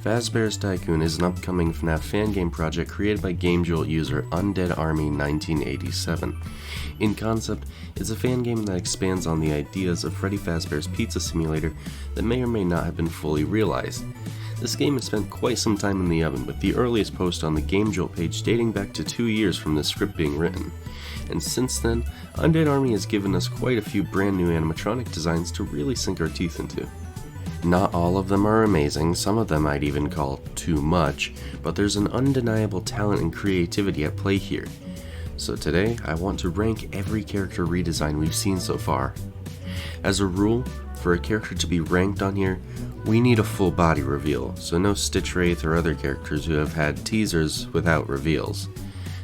Fazbear's Tycoon is an upcoming FNAF fan game project created by GameJolt user Undead Army 1987. In concept, it's a fan game that expands on the ideas of Freddy Fazbear's Pizza Simulator that may or may not have been fully realized. This game has spent quite some time in the oven, with the earliest post on the GameJolt page dating back to 2 years from the script being written. And since then, Undead Army has given us quite a few brand new animatronic designs to really sink our teeth into. Not all of them are amazing, some of them I'd even call too much, but there's an undeniable talent and creativity at play here. So today, I want to rank every character redesign we've seen so far. As a rule, for a character to be ranked on here, we need a full body reveal, so no Stitch Wraith or other characters who have had teasers without reveals.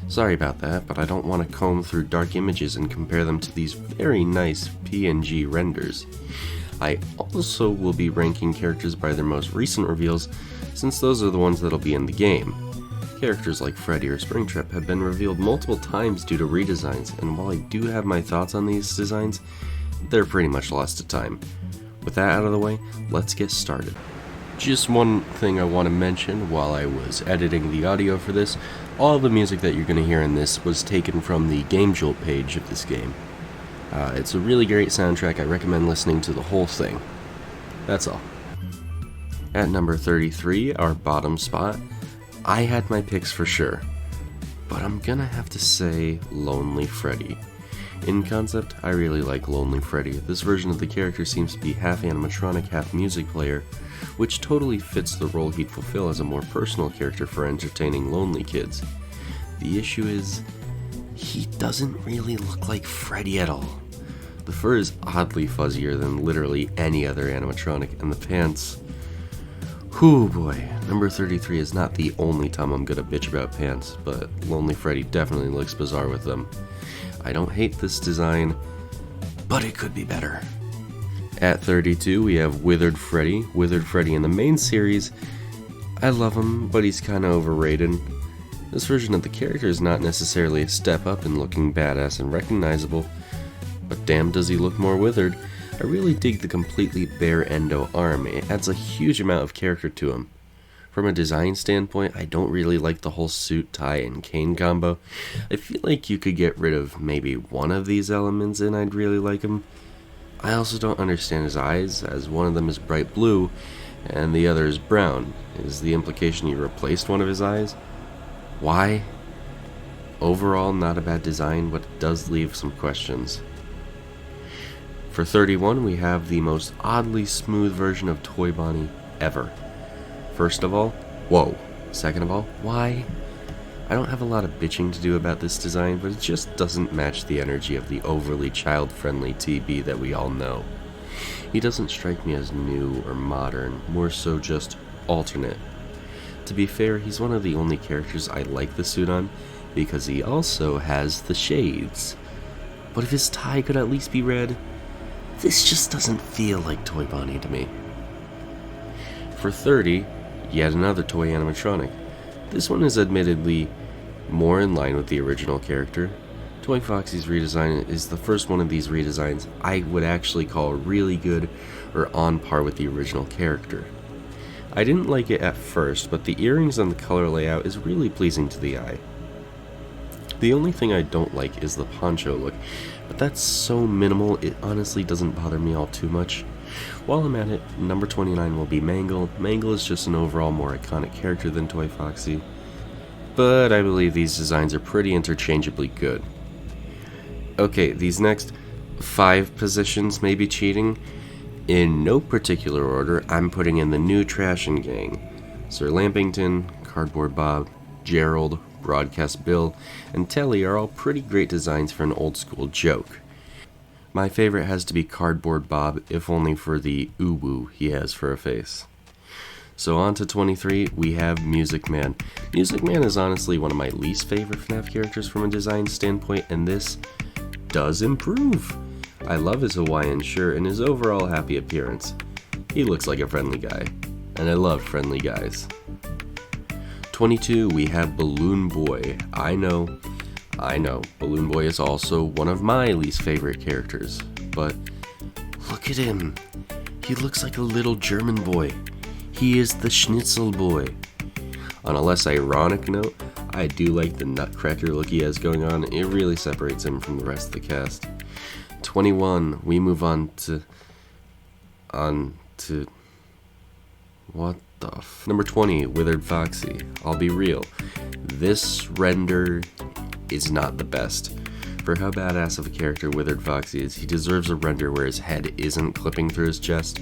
Sorry about that, but I don't want to comb through dark images and compare them to these very nice PNG renders. I also will be ranking characters by their most recent reveals, since those are the ones that'll be in the game. Characters like Freddy or Springtrap have been revealed multiple times due to redesigns, and while I do have my thoughts on these designs, they're pretty much lost to time. With that out of the way, let's get started. Just one thing I want to mention while I was editing the audio for this, all the music that you're going to hear in this was taken from the GameJolt page of this game. It's a really great soundtrack. I recommend listening to the whole thing. That's all. At number 33, our bottom spot, I had my picks for sure, but I'm gonna have to say Lonely Freddy. In concept, I really like Lonely Freddy. This version of the character seems to be half animatronic, half music player, which totally fits the role he'd fulfill as a more personal character for entertaining lonely kids. The issue is, he doesn't really look like Freddy at all. The fur is oddly fuzzier than literally any other animatronic, and the pants... Whew boy, number 33 is not the only time I'm gonna bitch about pants, but Lonely Freddy definitely looks bizarre with them. I don't hate this design, but it could be better. At 32, we have Withered Freddy. Withered Freddy in the main series, I love him, but he's kinda overrated. This version of the character is not necessarily a step up in looking badass and recognizable, but damn does he look more withered. I really dig the completely bare endo arm. It adds a huge amount of character to him. From a design standpoint, I don't really like the whole suit, tie, and cane combo. I feel like you could get rid of maybe one of these elements and I'd really like him. I also don't understand his eyes, as one of them is bright blue and the other is brown. Is the implication you replaced one of his eyes? Why? Overall, not a bad design, but it does leave some questions. For 31, we have the most oddly smooth version of Toy Bonnie ever. First of all, whoa. Second of all, why? I don't have a lot of bitching to do about this design, but it just doesn't match the energy of the overly child-friendly TB that we all know. He doesn't strike me as new or modern, more so just alternate. To be fair, he's one of the only characters I like the suit on, because he also has the shades. But if his tie could at least be red, this just doesn't feel like Toy Bonnie to me. For 30, yet another toy animatronic. This one is admittedly more in line with the original character. Toy Foxy's redesign is the first one of these redesigns I would actually call really good or on par with the original character. I didn't like it at first, but the earrings and the color layout is really pleasing to the eye. The only thing I don't like is the poncho look, but that's so minimal it honestly doesn't bother me all too much. While I'm at it, number 29 will be Mangle. Mangle is just an overall more iconic character than Toy Foxy, but I believe these designs are pretty interchangeably good. Okay, these next 5 positions may be cheating. In no particular order, I'm putting in the new Trashin' Gang. Sir Lampington, Cardboard Bob, Gerald, Broadcast Bill, and Telly are all pretty great designs for an old school joke. My favorite has to be Cardboard Bob, if only for the ooh-woo he has for a face. So on to 23, we have Music Man. Music Man is honestly one of my least favorite FNAF characters from a design standpoint, and this does improve. I love his Hawaiian shirt and his overall happy appearance. He looks like a friendly guy, and I love friendly guys. 22, we have Balloon Boy. I know, Balloon Boy is also one of my least favorite characters, but look at him. He looks like a little German boy. He is the Schnitzel Boy. On a less ironic note, I do like the nutcracker look he has going on. It really separates him from the rest of the cast. 21, we move on to what the Number 20, Withered Foxy. I'll be real, this render is not the best. For how badass of a character Withered Foxy is, he deserves a render where his head isn't clipping through his chest.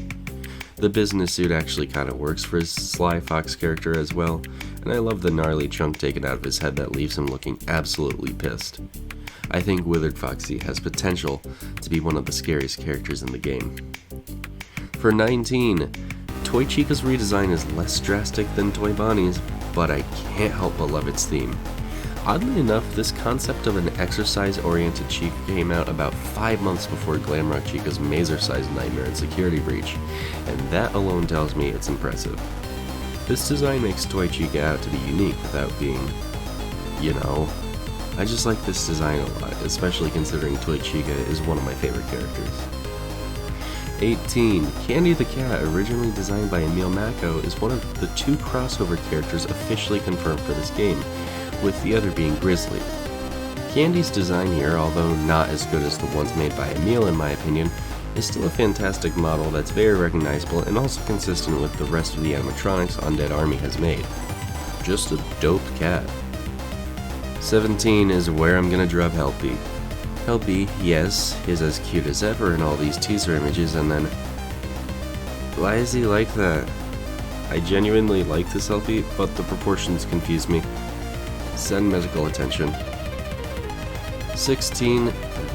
The business suit actually kind of works for his Sly Fox character as well, and I love the gnarly chunk taken out of his head that leaves him looking absolutely pissed. I think Withered Foxy has potential to be one of the scariest characters in the game. For 19, Toy Chica's redesign is less drastic than Toy Bonnie's, but I can't help but love its theme. Oddly enough, this concept of an exercise-oriented Chica came out about 5 months before Glamrock Chica's Mazer-sized Nightmare and Security Breach, and that alone tells me it's impressive. This design makes Toy Chica out to be unique without being, I just like this design a lot, especially considering Toy Chica is one of my favorite characters. 18. Candy the Cat, originally designed by Emil Mako, is one of the 2 crossover characters officially confirmed for this game, with the other being Grizzly. Candy's design here, although not as good as the ones made by Emil in my opinion, is still a fantastic model that's very recognizable and also consistent with the rest of the animatronics Undead Army has made. Just a dope cat. 17 is where I'm gonna drop Helpy. Helpy, yes, is as cute as ever in all these teaser images, and then... why is he like that? I genuinely like this Helpy, but the proportions confuse me. Send medical attention. 16,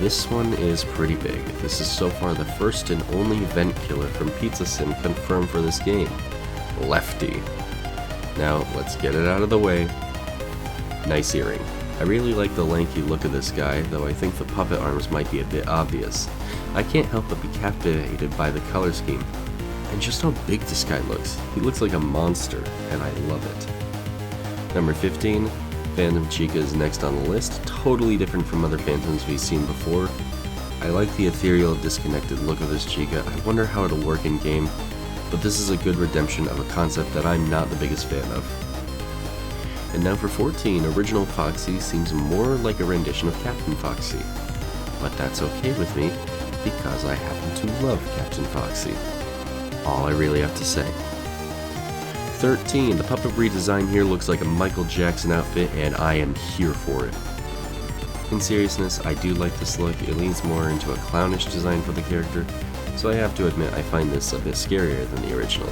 this one is pretty big. This is so far the first and only vent killer from Pizza Sim confirmed for this game. Lefty. Now, let's get it out of the way. Nice earring. I really like the lanky look of this guy, though I think the puppet arms might be a bit obvious. I can't help but be captivated by the color scheme, and just how big this guy looks. He looks like a monster, and I love it. Number 15, Phantom Chica is next on the list, totally different from other Phantoms we've seen before. I like the ethereal, disconnected look of this Chica. I wonder how it'll work in game, but this is a good redemption of a concept that I'm not the biggest fan of. And now for 14, Original Foxy seems more like a rendition of Captain Foxy. But that's okay with me, because I happen to love Captain Foxy. All I really have to say. 13, the puppet redesign here looks like a Michael Jackson outfit, and I am here for it. In seriousness, I do like this look. It leans more into a clownish design for the character, so I have to admit I find this a bit scarier than the original.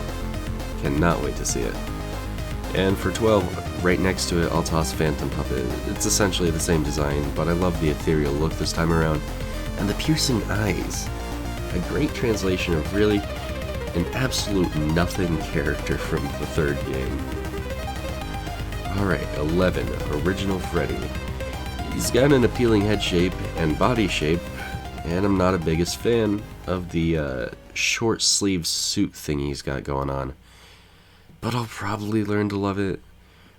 Cannot wait to see it. And for 12, right next to it, I'll toss Phantom Puppet. It's essentially the same design, but I love the ethereal look this time around, and the piercing eyes. A great translation of really an absolute nothing character from the third game. Alright, 11, Original Freddy. He's got an appealing head shape and body shape, and I'm not a biggest fan of the short sleeve suit thing he's got going on. But I'll probably learn to love it.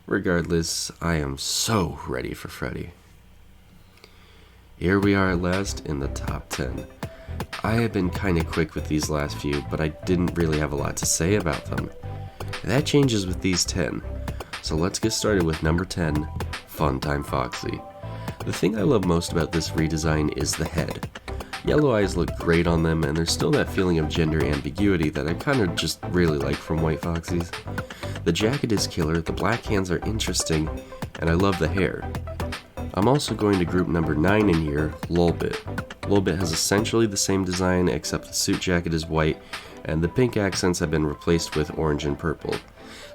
Regardless, I am so ready for Freddy. Here we are at last in the top 10. I have been kinda quick with these last few, but I didn't really have a lot to say about them. That changes with these 10. So let's get started with number 10, Funtime Foxy. The thing I love most about this redesign is the head. Yellow eyes look great on them, and there's still that feeling of gender ambiguity that I kinda just really like from White Foxies. The jacket is killer, the black hands are interesting, and I love the hair. I'm also going to group number 9 in here, Lolbit. Lolbit has essentially the same design except the suit jacket is white, and the pink accents have been replaced with orange and purple.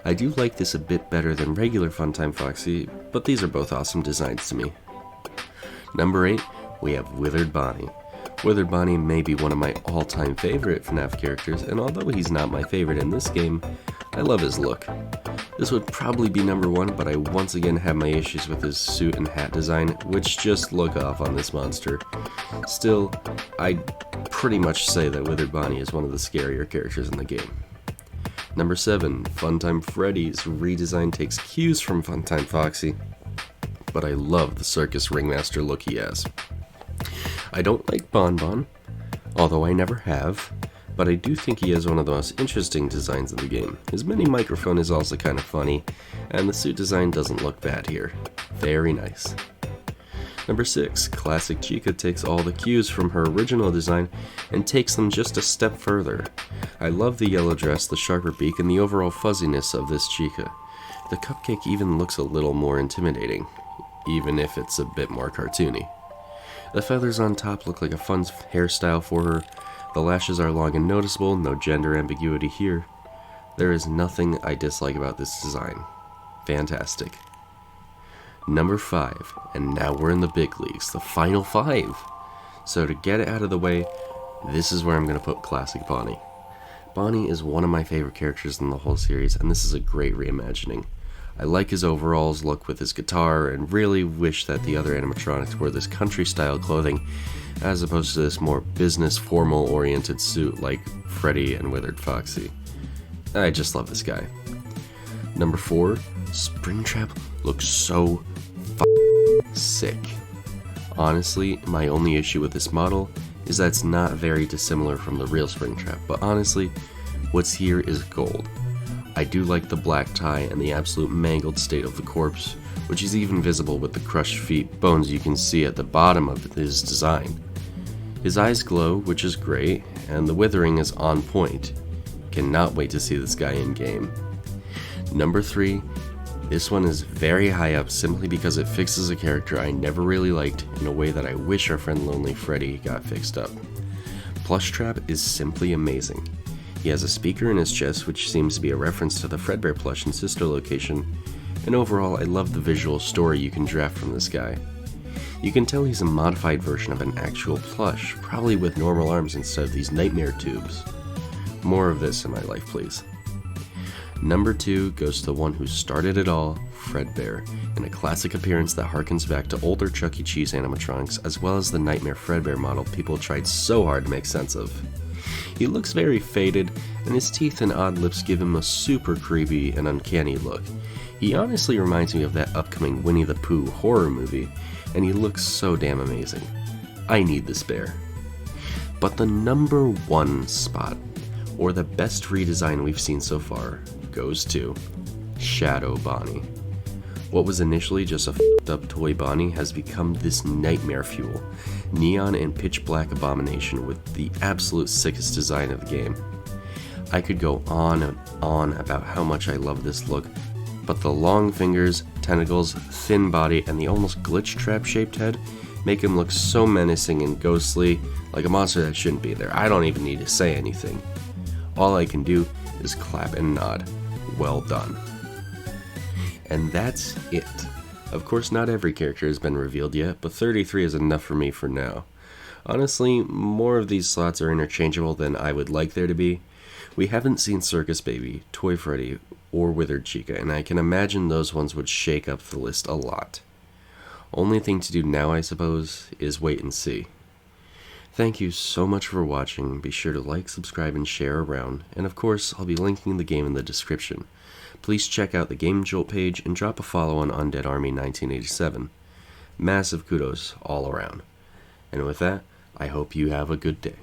I do like this a bit better than regular Funtime Foxy, but these are both awesome designs to me. Number 8, we have Withered Bonnie. Withered Bonnie may be one of my all-time favorite FNAF characters, and although he's not my favorite in this game, I love his look. This would probably be number 1, but I once again have my issues with his suit and hat design, which just look off on this monster. Still, I'd pretty much say that Withered Bonnie is one of the scarier characters in the game. Number 7, Funtime Freddy's redesign takes cues from Funtime Foxy, but I love the circus ringmaster look he has. I don't like Bon Bon, although I never have. but I do think he has one of the most interesting designs in the game. His mini microphone is also kind of funny, and the suit design doesn't look bad here. Very nice. Number 6, Classic Chica takes all the cues from her original design and takes them just a step further. I love the yellow dress, the sharper beak, and the overall fuzziness of this Chica. The cupcake even looks a little more intimidating, even if it's a bit more cartoony. The feathers on top look like a fun hairstyle for her. The lashes are long and noticeable, no gender ambiguity here. There is nothing I dislike about this design. Fantastic. Number 5, and now we're in the big leagues, the final 5. So to get it out of the way, this is where I'm going to put Classic Bonnie. Bonnie is one of my favorite characters in the whole series, and this is a great reimagining. I like his overalls look with his guitar, and really wish that the other animatronics wore this country-style clothing, as opposed to this more business, formal-oriented suit like Freddy and Withered Foxy. I just love this guy. Number 4, Springtrap looks so sick. Honestly, my only issue with this model is that it's not very dissimilar from the real Springtrap, but honestly, what's here is gold. I do like the black tie and the absolute mangled state of the corpse, which is even visible with the crushed feet bones you can see at the bottom of his design. His eyes glow, which is great, and the withering is on point. Cannot wait to see this guy in game. Number 3, this one is very high up simply because it fixes a character I never really liked in a way that I wish our friend Lonely Freddy got fixed up. Plushtrap is simply amazing. He has a speaker in his chest, which seems to be a reference to the Fredbear plush in Sister Location, and overall I love the visual story you can draft from this guy. You can tell he's a modified version of an actual plush, probably with normal arms instead of these nightmare tubes. More of this in my life, please. Number 2 goes to the one who started it all, Fredbear, in a classic appearance that harkens back to older Chuck E. Cheese animatronics as well as the Nightmare Fredbear model people tried so hard to make sense of. He looks very faded, and his teeth and odd lips give him a super creepy and uncanny look. He honestly reminds me of that upcoming Winnie the Pooh horror movie, and he looks so damn amazing. I need this bear. But the number 1 spot, or the best redesign we've seen so far, goes to Shadow Bonnie. What was initially just a f***ed up toy Bonnie has become this nightmare fuel, neon and pitch black abomination with the absolute sickest design of the game. I could go on and on about how much I love this look, but the long fingers, tentacles, thin body, and the almost glitch trap shaped head make him look so menacing and ghostly, like a monster that shouldn't be there. I don't even need to say anything. All I can do is clap and nod. Well done. And that's it. Of course, not every character has been revealed yet, but 33 is enough for me for now. Honestly, more of these slots are interchangeable than I would like there to be. We haven't seen Circus Baby, Toy Freddy, or Withered Chica, and I can imagine those ones would shake up the list a lot. Only thing to do now, I suppose, is wait and see. Thank you so much for watching. Be sure to like, subscribe, and share around, and of course, I'll be linking the game in the description. Please check out the Game Jolt page and drop a follow on Undead Army 1987. Massive kudos all around. And with that, I hope you have a good day.